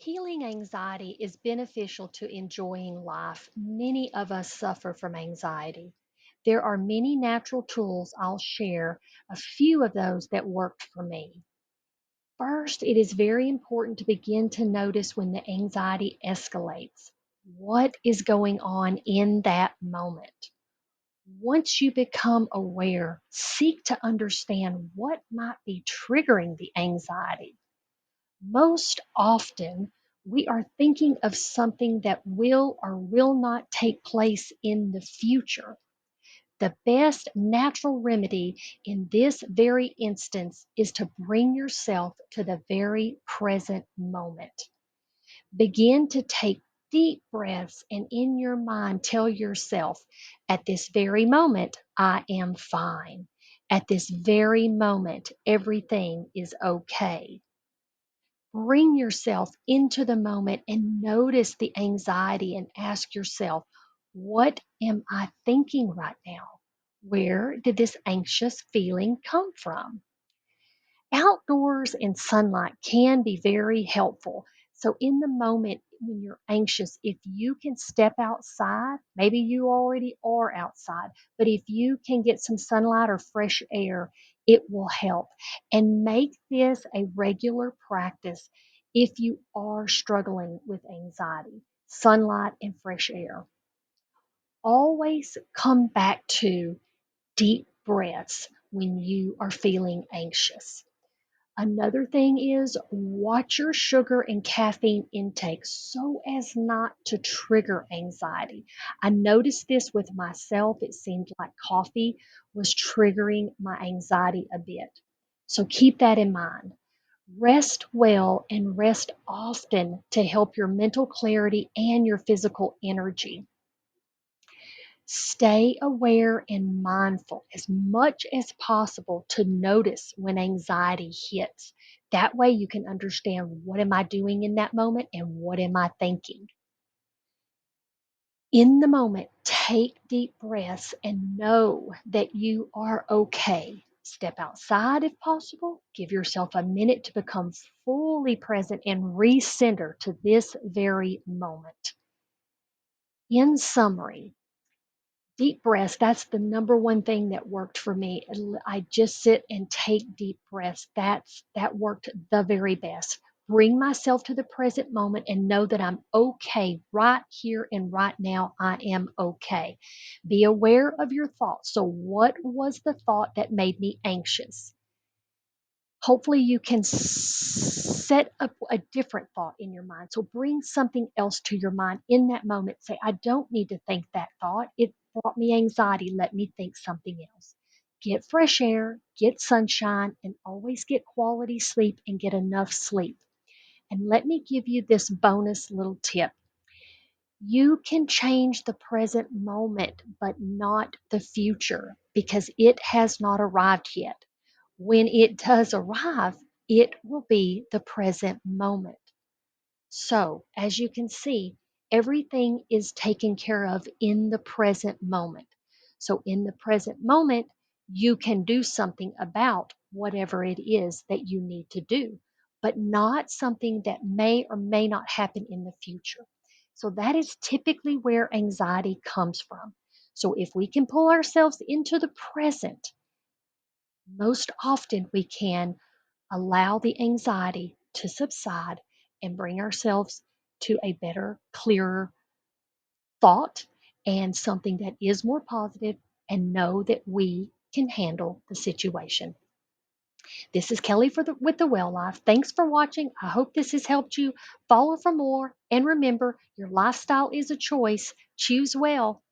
Healing anxiety is beneficial to enjoying life. Many of us suffer from anxiety. There are many natural tools. I'll share a few of those that worked for me. First, it is very important to begin to notice when the anxiety escalates. What is going on in that moment? Once you become aware, seek to understand what might be triggering the anxiety. Most often, we are thinking of something that will or will not take place in the future. The best natural remedy in this very instance is to bring yourself to the very present moment. Begin to take deep breaths and in your mind tell yourself, at this very moment, I am fine. At this very moment, everything is okay. Bring yourself into the moment and notice the anxiety and ask yourself, what am I thinking right now? Where did this anxious feeling come from? Outdoors and sunlight can be very helpful. So, in the moment when you're anxious, if you can step outside, maybe you already are outside, but if you can get some sunlight or fresh air, it will help. And make this a regular practice if you are struggling with anxiety, sunlight and fresh air. Always come back to deep breaths when you are feeling anxious. Another thing is watch your sugar and caffeine intake so as not to trigger anxiety. I noticed this with myself. It seemed like coffee was triggering my anxiety a bit. So keep that in mind. Rest well and rest often to help your mental clarity and your physical energy. Stay aware and mindful as much as possible to notice when anxiety hits. That way you can understand, what am I doing in that moment and what am I thinking? In the moment, take deep breaths and know that you are okay. Step outside if possible. Give yourself a minute to become fully present and recenter to this very moment. In summary, deep breaths, that's the number one thing that worked for me. I just sit and take deep breaths. That worked the very best. Bring myself to the present moment and know that I'm okay right here and right now. I am okay. Be aware of your thoughts. So, what was the thought that made me anxious? Hopefully you can set up a different thought in your mind. So bring something else to your mind in that moment. Say, I don't need to think that thought. It brought me anxiety. Let me think something else. Get fresh air, get sunshine, and always get quality sleep and get enough sleep. And let me give you this bonus little tip. You can change the present moment, but not the future because it has not arrived yet. When it does arrive, it will be the present moment. So, as you can see, everything is taken care of in the present moment. So, in the present moment, you can do something about whatever it is that you need to do, but not something that may or may not happen in the future. So, that is typically where anxiety comes from. So, if we can pull ourselves into the present, most often we can allow the anxiety to subside and bring ourselves to a better, clearer thought and something that is more positive and know that we can handle the situation. This is Kelly with the Well Life. Thanks for watching. I hope this has helped you. Follow for more and remember, your lifestyle is a choice. Choose well.